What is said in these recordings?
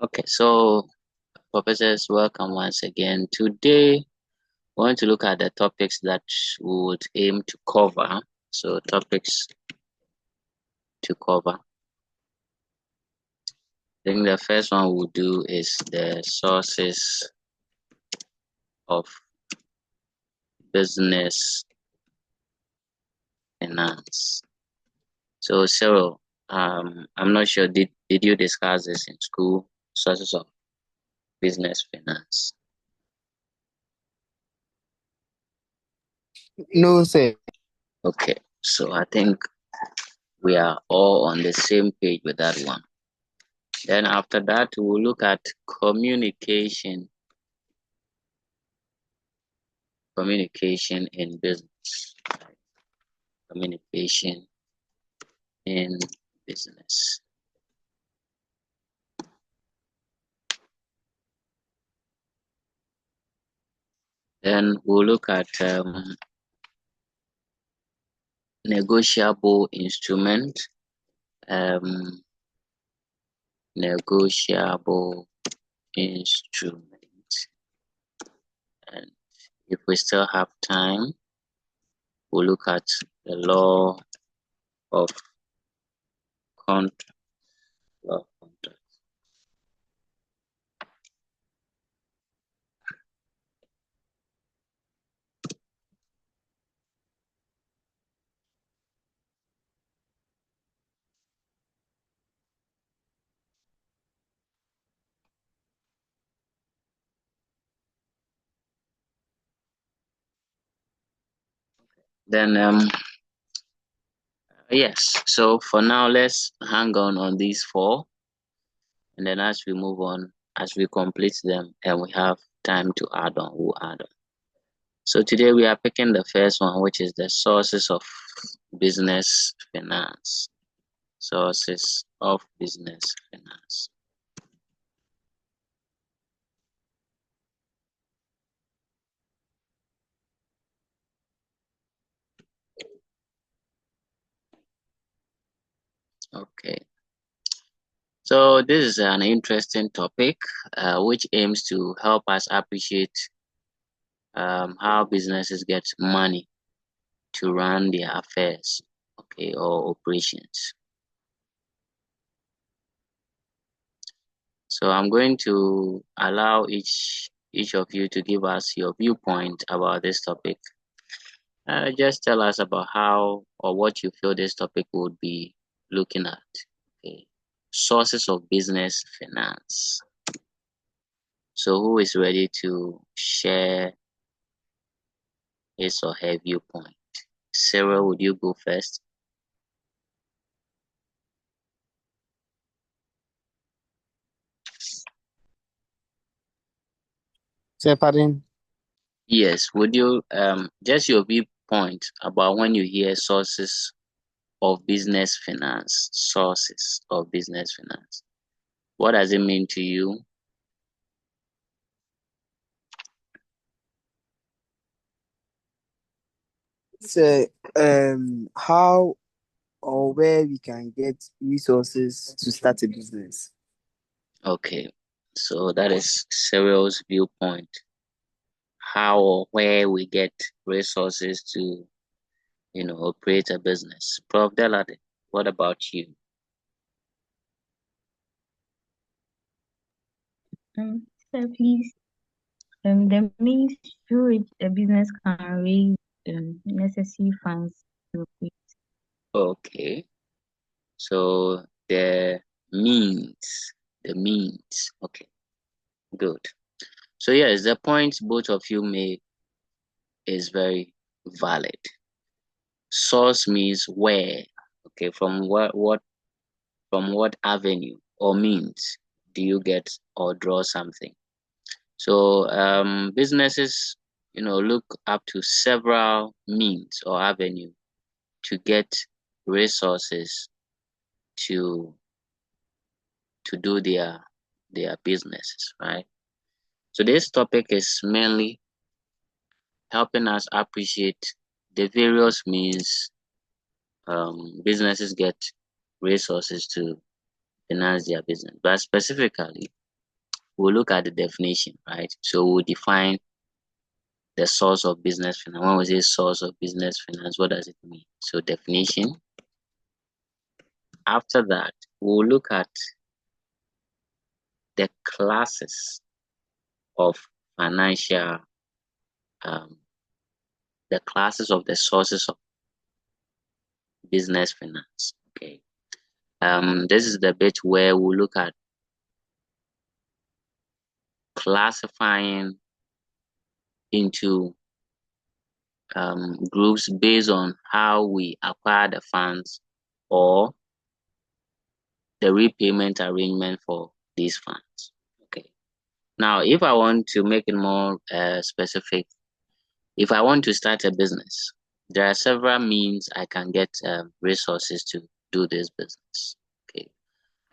Okay, so professors, welcome once again. Today, we want to look at the topics that we would aim to cover. So, topics to cover. I think the first one we'll do is the sources of business finance. So, Cyril, I'm not sure, did you discuss this in school? Sources of business finance. No, sir. Okay, so I think we are all on the same page with that one. Then after that, we'll look at communication. Communication in business. Communication in business. Then we'll look at negotiable instrument. Negotiable instrument. And if we still have time, we'll look at the law of contract. Law of contract. Then yes, so for now let's hang on these four, and then as we move on, as we complete them and we have time to add on, we'll add on. So today we are picking the first one, which is the sources of business finance. Sources of business finance. Okay. So this is an interesting topic, which aims to help us appreciate how businesses get money to run their affairs, okay, or operations. So I'm going to allow each of you to give us your viewpoint about this topic. Just tell us about how or what you feel this topic would be looking at. Okay. Sources of business finance. So who is ready to share his or her viewpoint? Sarah, would you go first? Sir, pardon. Yes, would you just your viewpoint about when you hear sources of business finance, sources of business finance. What does it mean to you? Sir, how or where we can get resources to start a business? Okay, so that is Cyril's viewpoint. How or where we get resources to, operate a business. Prof. Delade, what about you? So please, the means through which a business can raise necessary funds to operate. Okay, so the means. Okay, good. So yes, the point both of you made is very valid. Source means where. Okay, from what avenue or means do you get or draw something? So businesses, look up to several means or avenue to get resources to do their businesses, right? So this topic is mainly helping us appreciate the various means businesses get resources to finance their business. But specifically, we'll look at the definition, right? So we'll define the source of business finance. When we say source of business finance, what does it mean? So definition. After that, we'll look at the classes of financial, the classes of the sources of business finance. Okay. This is the bit where we'll look at classifying into groups based on how we acquire the funds or the repayment arrangement for these funds. Okay. Now, if I want to make it more specific, if I want to start a business, there are several means I can get resources to do this business. Okay.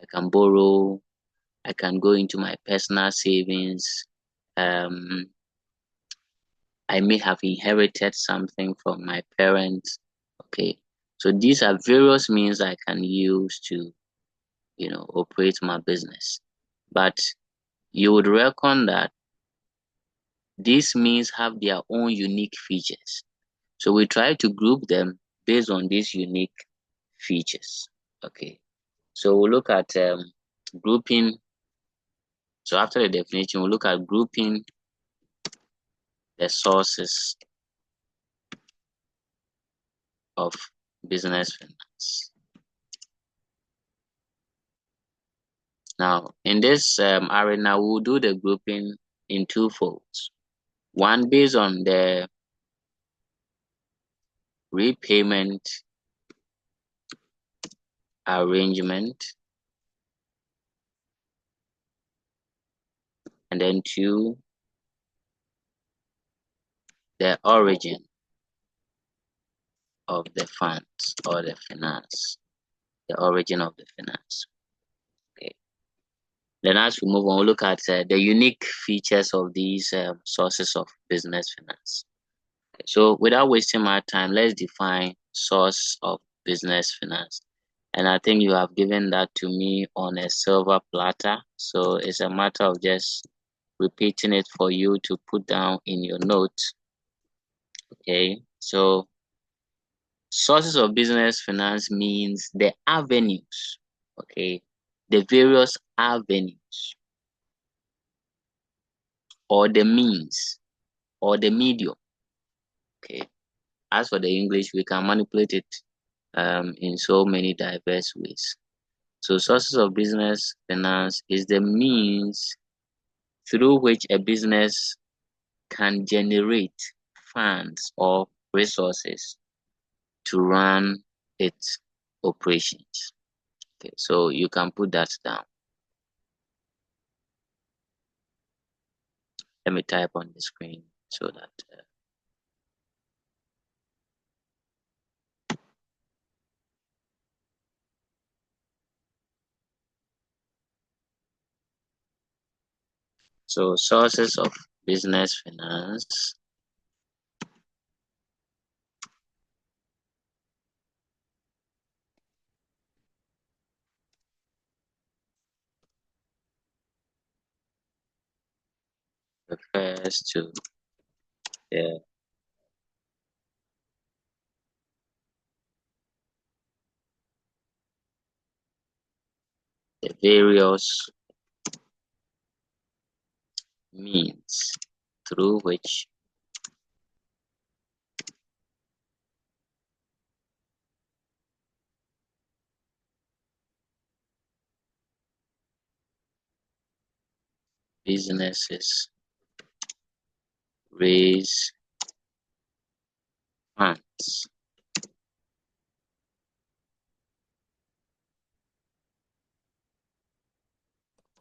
I can borrow, I can go into my personal savings. I may have inherited something from my parents. Okay. So these are various means I can use to, operate my business. But you would reckon that these means have their own unique features. So we try to group them based on these unique features. Okay. So we'll look at grouping. So after the definition, we'll look at grouping the sources of business finance. Now, in this arena, we'll do the grouping in two folds. One based on the repayment arrangement, and then two, the origin of the funds or the finance, the origin of the finance. Okay. Then as we move on, we'll look at the unique features of these sources of business finance. Okay. So without wasting my time, let's define source of business finance. And I think you have given that to me on a silver platter. So it's a matter of just repeating it for you to put down in your notes. Okay, so sources of business finance means the avenues, okay, the various avenues or the means or the medium. Okay, as for the English, we can manipulate it in so many diverse ways. So sources of business finance is the means through which a business can generate funds or resources to run its operations. Okay, so you can put that down. Let me type on the screen so that so sources of business finance refers to the various means through which businesses raise funds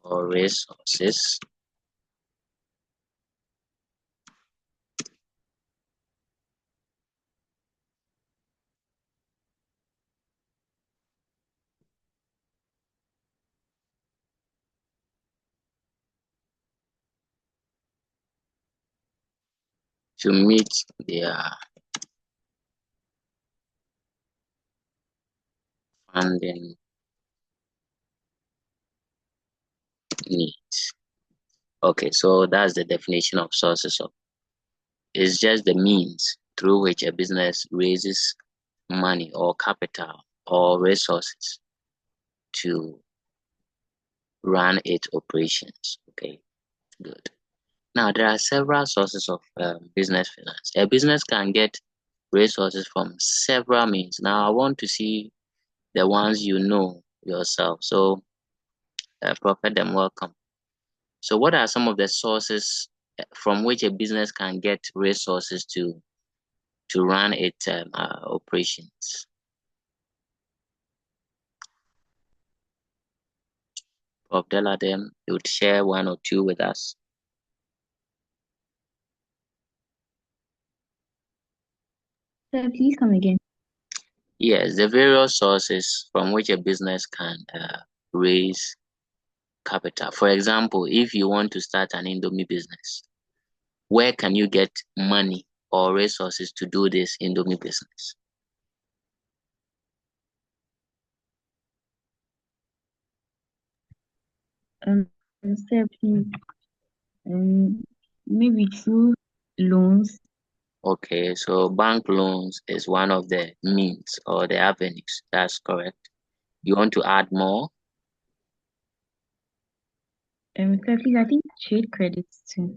or resources to meet their funding needs. Okay, so that's the definition of sources of. It's just the means through which a business raises money or capital or resources to run its operations. Okay, good. Now, there are several sources of business finance. A business can get resources from several means. Now, I want to see the ones you know yourself. So, Prophet, them welcome. So, what are some of the sources from which a business can get resources to run its operations? Prof. Deladem, you would share one or two with us. Sir, please come again. Yes, the various sources from which a business can raise capital. For example, if you want to start an Indomie business, where can you get money or resources to do this Indomie business? Sir, please, maybe through loans. Okay, so bank loans is one of the means or the avenues. That's correct. You want to add more? Sir, please, I think trade credits too.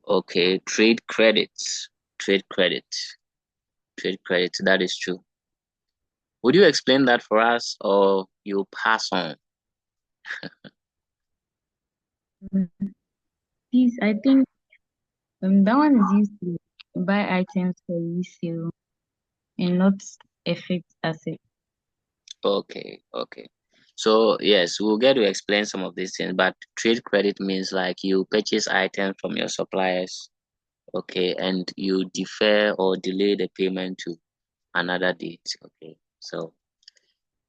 Okay, trade credits. Trade credits. Trade credits, that is true. Would you explain that for us or you pass on? Please, I think that one is used to buy items for resale and not a fixed asset. Okay, okay. So yes, we'll get to explain some of these things, but trade credit means like you purchase items from your suppliers, okay, and you defer or delay the payment to another date, okay. So,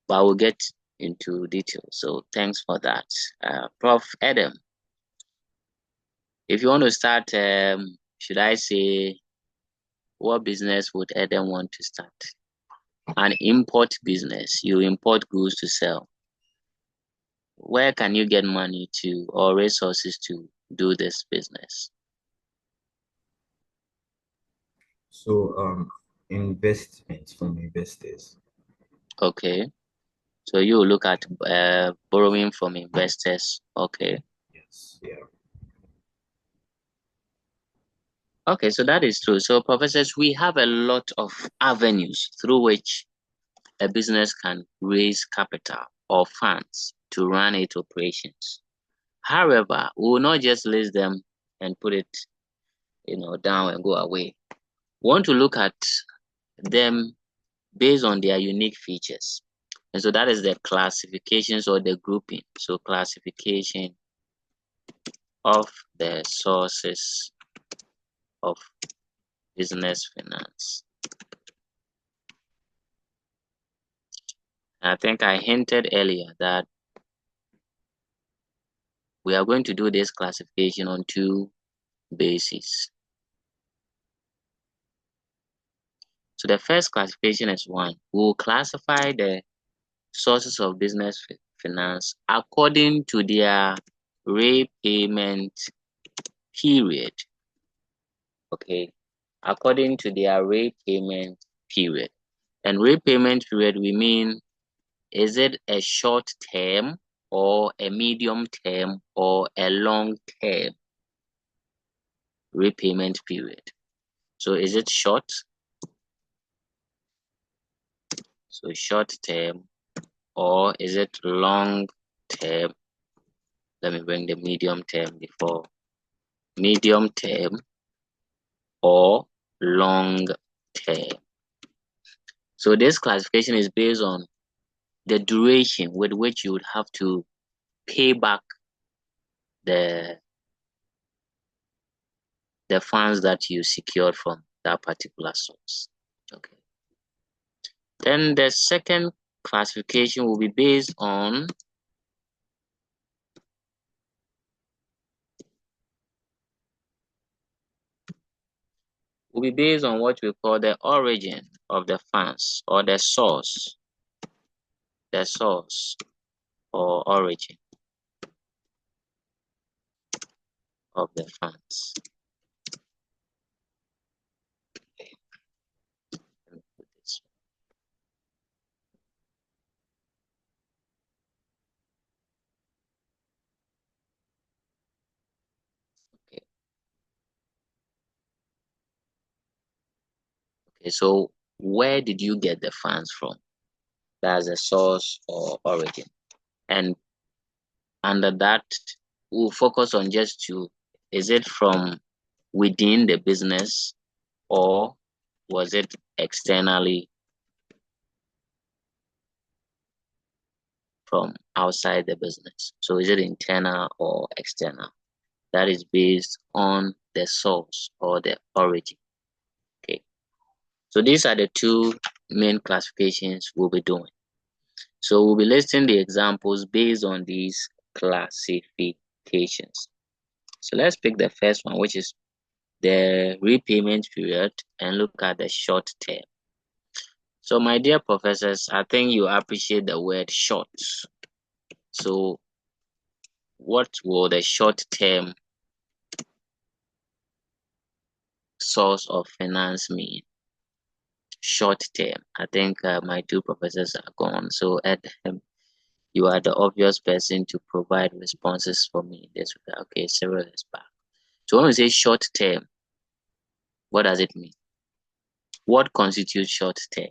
but we'll get into detail. So thanks for that. Prof. Adam, if you want to start, should I say, what business would Adam want to start? An import business. You import goods to sell. Where can you get money to or resources to do this business? So investments from investors. Okay. So you look at borrowing from investors. Okay. Yes, yeah. Okay, so that is true. So professors, we have a lot of avenues through which a business can raise capital or funds to run its operations. However, we will not just list them and put it, down and go away. We want to look at them based on their unique features. And so that is the classifications or the grouping. So classification of the sources of business finance. I think I hinted earlier that we are going to do this classification on two bases. So the first classification is one. We'll classify the sources of business finance according to their repayment period. Okay, according to their repayment period. And repayment period, we mean, is it a short term or a medium term or a long term repayment period? So is it short? So short term, or is it long term? Let me bring the medium term before. Medium term or long term. So this classification is based on the duration with which you would have to pay back the funds that you secured from that particular source. Okay. Then the second classification will be based on what we call the origin of the funds or the source or origin of the funds. Okay. Okay, so where did you get the funds from? That's the source or origin. And under that, we'll focus on just two. Is it from within the business or was it externally from outside the business? So is it internal or external? That is based on the source or the origin. Okay. So these are the two main classifications we'll be doing. So we'll be listing the examples based on these classifications. So let's pick the first one, which is the repayment period, and look at the short term. So my dear professors, I think you appreciate the word short. So what will the short term source of finance mean? Short term. I think my two professors are gone. So Ed, you are the obvious person to provide responses for me in this regard. Okay, Cyril is back. So when we say short term, what does it mean? What constitutes short term?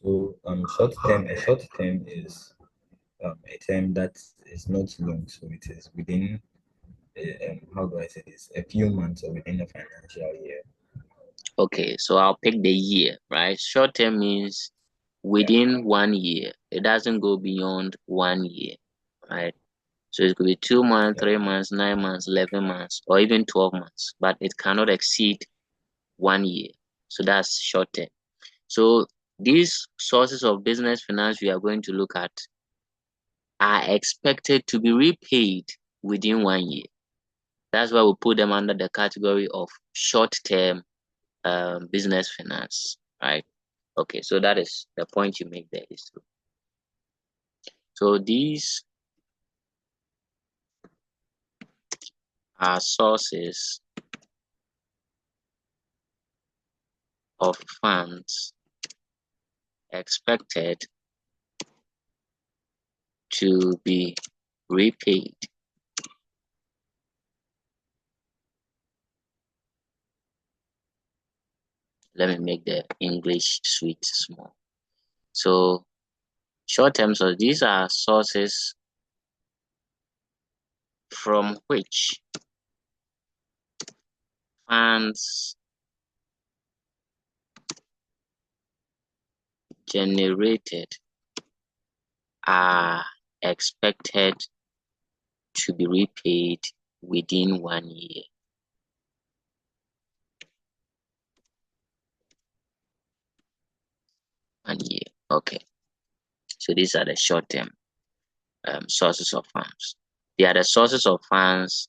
So a short term is a term that is not long, so it is within how do I say this? A few months or within a financial year. Okay, so I'll pick the year, right? Short term means within 1 year. It doesn't go beyond 1 year, right? So it could be 2 months, 3 months, 9 months, 11 months, or even 12 months, but it cannot exceed 1 year. So that's short term. So these sources of business finance we are going to look at are expected to be repaid within 1 year. That's why we put them under the category of short-term business finance, right? Okay, so that is the point you make there is true. So these are sources of funds expected to be repaid let me make the English sweet small. So short-term sources, these are sources from which funds generated are expected to be repaid within 1 year. Okay. So these are the short-term sources of funds. They are the sources of funds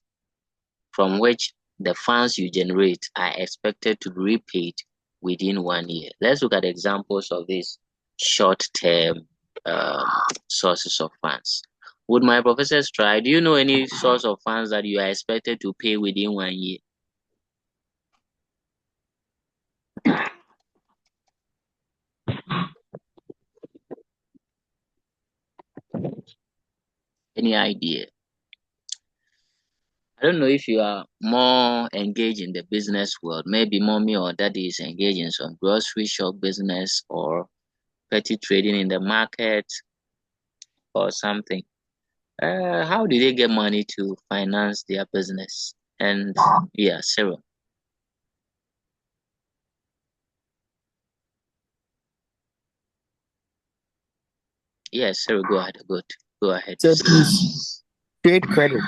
from which the funds you generate are expected to be repaid within 1 year. Let's look at examples of these short-term sources of funds. Would my professors try? Do you know any source of funds that you are expected to pay within 1 year? Any idea? I don't know if you are more engaged in the business world. Maybe mommy or daddy is engaged in some grocery shop business or petty trading in the market or something. How do they get money to finance their business? And yeah, Cyril. Yes, Cyril, go ahead. Good. Go ahead. So please, trade credit.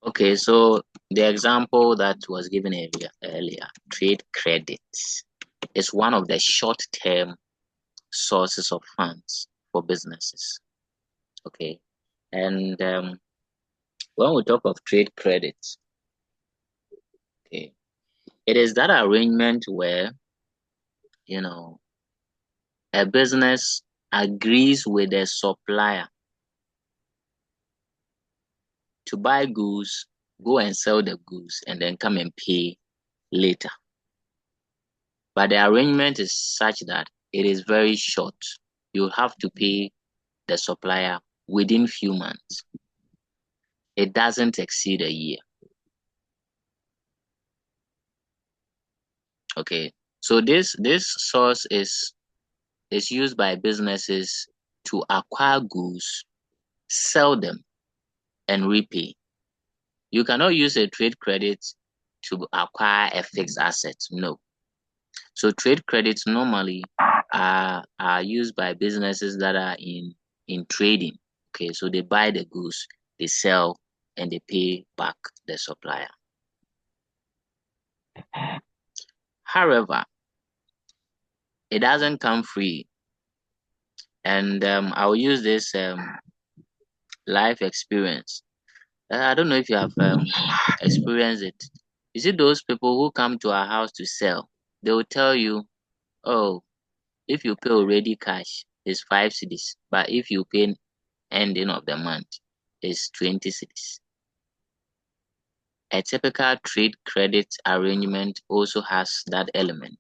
Okay, so the example that was given earlier, trade credit, is one of the short-term sources of funds for businesses. Okay, and when we talk of trade credit, okay, it is that arrangement where, you know, a business agrees with a supplier to buy goods go and sell the goods, and then come and pay later. But the arrangement is such that it is very short. You have to pay the supplier within few months. It doesn't exceed a year. Okay, so this source is used by businesses to acquire goods, sell them, and repay. You cannot use a trade credit to acquire a fixed asset. No. So trade credits normally are used by businesses that are in trading. Okay, so they buy the goods, they sell, and they pay back the supplier. However, it doesn't come free. And I'll use this life experience. I don't know if you have experienced it. You see those people who come to our house to sell, they will tell you, oh, if you pay already cash, it's 5 cedis. But if you pay ending of the month, it's 20 cedis. A typical trade credit arrangement also has that element.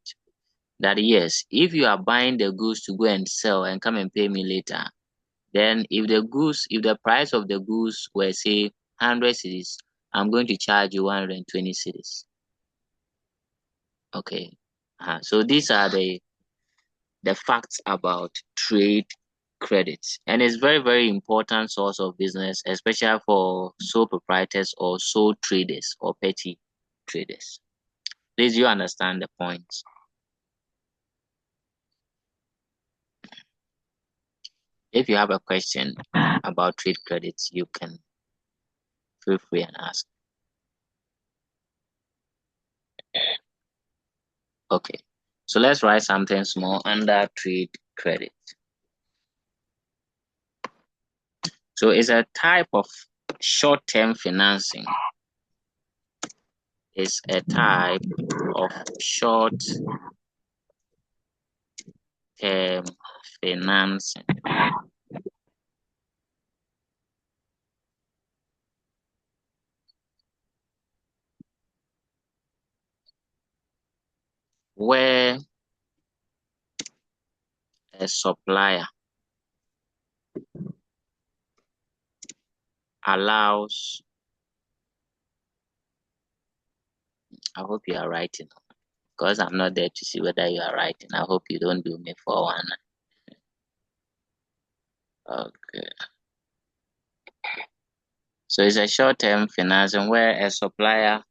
That yes, if you are buying the goods to go and sell and come and pay me later, then if the price of the goods were say 100 cedis, I'm going to charge you 120 cedis. Okay. So these are the facts about trade credits, and it's very, very important source of business, especially for sole proprietors or sole traders or petty traders. Please, you understand the points. If you have a question about trade credits, you can feel free and ask. Okay, so let's write something small under trade credit. So it's a type of short-term financing. It's a type of short-term financing. Where a supplier allows, I hope you are writing, because I'm not there to see whether you are writing. I hope you don't do me for one. Okay. So it's a short-term financing where a supplier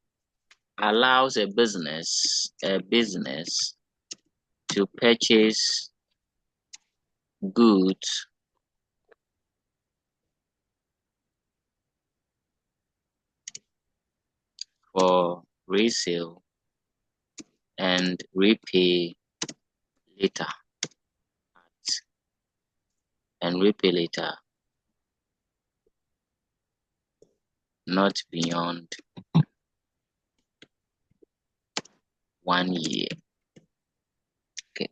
allows a business to purchase goods for resale and repay later. Not beyond 1 year. Okay.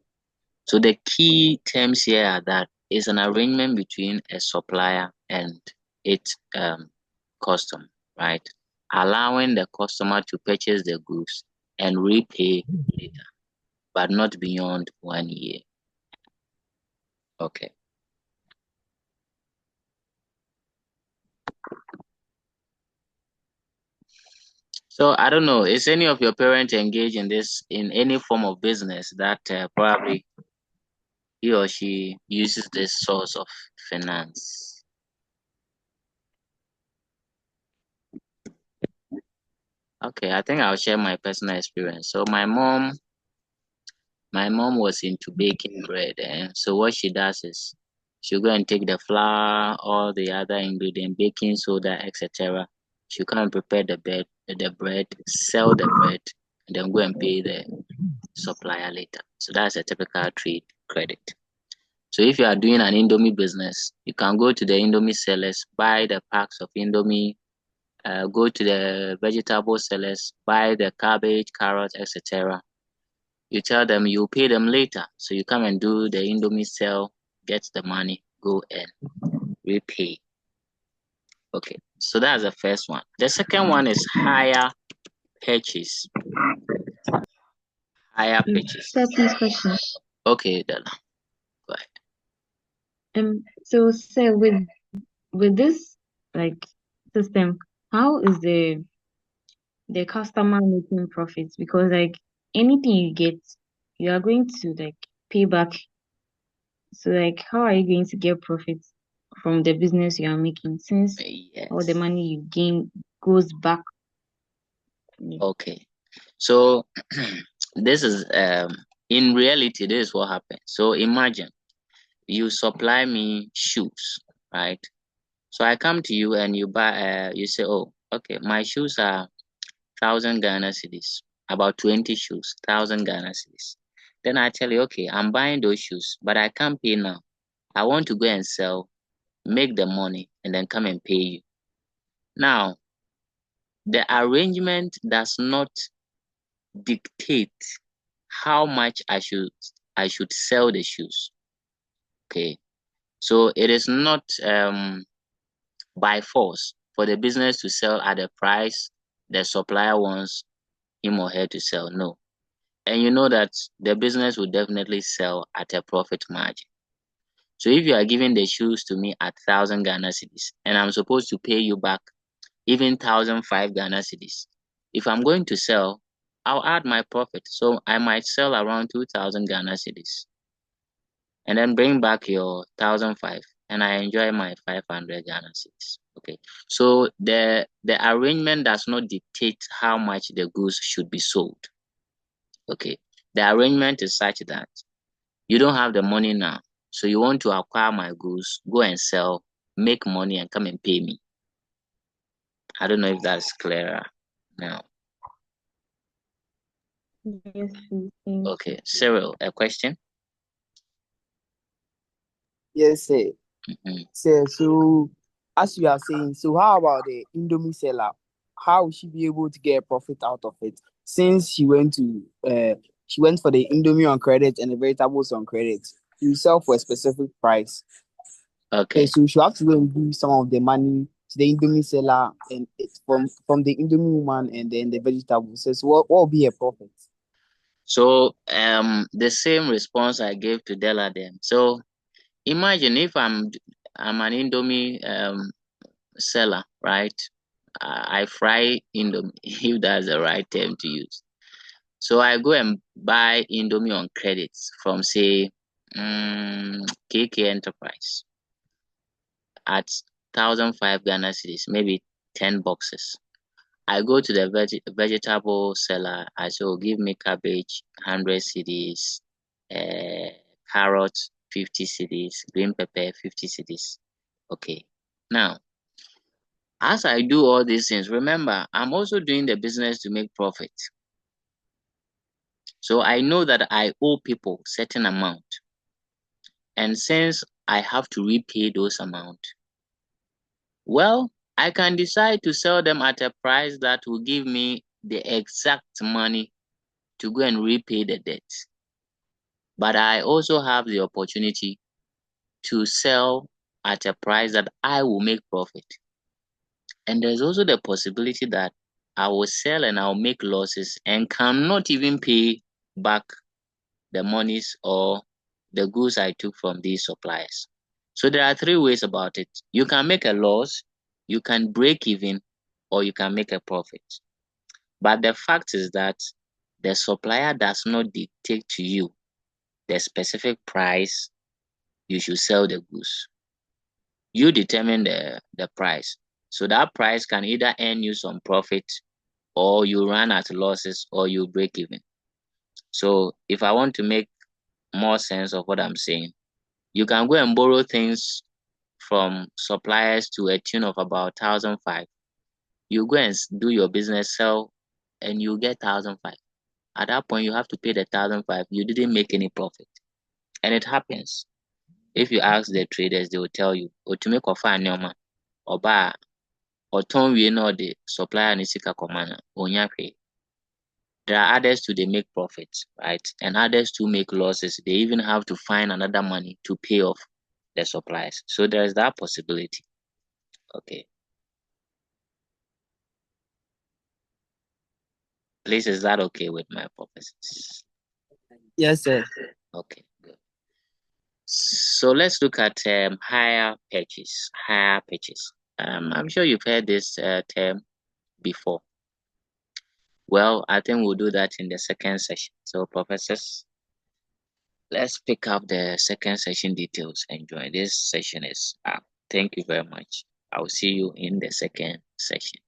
So the key terms here are that it's an arrangement between a supplier and its customer, right? Allowing the customer to purchase the goods and repay later, but not beyond 1 year. Okay. So I don't know, is any of your parents engaged in this, in any form of business that probably he or she uses this source of finance? Okay, I think I'll share my personal experience. So my mom was into baking bread, and so what she does is she'll go and take the flour, all the other ingredients, baking soda, etc. She'll come and prepare the bread, sell the bread, and then go and pay the supplier later. So that's a typical trade credit. So if you are doing an Indomie business, you can go to the Indomie sellers, buy the packs of Indomie, go to the vegetable sellers, buy the cabbage, carrots, etc. You tell them you pay them later. So you come and do the Indomie sell, get the money, go and repay. Okay, so that's the first one. The second one is higher purchase. Higher purchase. Sir, please question. Okay, Della. Go ahead. So sir, with this like system, how is the customer making profits? Because like anything you get, you are going to like pay back. So like how are you going to get profits from the business you are making since all the Yes. money you gain goes back? Okay. So this is in reality, this is what happens. So imagine you supply me shoes, right? So I come to you and you buy you say, oh, okay, my shoes are 1,000 Ghana cedis, about 20 shoes, 1,000 Ghana cedis. Then I tell you, okay, I'm buying those shoes, but I can't pay now. I want to go and sell, make the money, and then come and pay you. Now, the arrangement does not dictate how much I should sell the shoes. Okay, so it is not by force for the business to sell at the price the supplier wants him or her to sell. No, and you know that the business will definitely sell at a profit margin. So if you are giving the shoes to me at 1,000 Ghana cedis and I'm supposed to pay you back even 1,005 Ghana cedis, if I'm going to sell, I'll add my profit. So I might sell around 2,000 Ghana cedis and then bring back your 1,005 and I enjoy my 500 Ghana cedis. Okay. So the arrangement does not dictate how much the goods should be sold. Okay. The arrangement is such that you don't have the money now. So you want to acquire my goods, go and sell, make money and come and pay me. I don't know if that's clearer now. Yes, please. Thank Okay, Cyril, a question? Yes, sir. Mhm. Sir, so as you are saying, so how about the Indomie seller? How will she be able to get a profit out of it since she went for the Indomie on credit and the vegetables on credit? You sell for a specific price. Okay, So she have to go and give some of the money to the Indomie seller and it's from the Indomie woman and then the vegetables. So what will be a profit? so the same response I gave to Della then. So imagine if I'm an Indomie seller, right? I fry Indomie, if that's the right term to use. So I go and buy Indomie on credits from say KK Enterprise at 1,005 Ghana cedis, maybe 10 boxes. I go to the vegetable seller. I say, oh, give me cabbage, 100 cedis, carrot, 50 cedis, green pepper, 50 cedis. Okay. Now, as I do all these things, remember, I'm also doing the business to make profit. So I know that I owe people certain amount. And since I have to repay those amount, well, I can decide to sell them at a price that will give me the exact money to go and repay the debt. But I also have the opportunity to sell at a price that I will make profit. And there's also the possibility that I will sell and I'll make losses and cannot even pay back the monies or the goods I took from these suppliers. So there are three ways about it. You can make a loss, you can break even, or you can make a profit. But the fact is that the supplier does not dictate to you the specific price you should sell the goods. You determine the price. So that price can either earn you some profit or you run at losses or you break even. So if I want to make more sense of what I'm saying, you can go and borrow things from suppliers to a tune of about 1,005. You go and do your business, sell, and you get 1,005. At that point, you have to pay the 1,005. You didn't make any profit. And it happens. If you ask the traders, they will tell you, "Otumi kofa anyoma, oba oton wie na the supplier ni sika komana, onya hwee." There are others too, they make profits, right? And others too make losses. They even have to find another money to pay off the suppliers. So there is that possibility. Okay. Please, is that okay with my professors? Yes, sir. Okay, good. So let's look at higher purchase. Higher purchase. I'm sure you've heard this term before. Well, I think we'll do that in the second session. So, professors, let's pick up the second session details and join. This session is up. Thank you very much. I'll see you in the second session.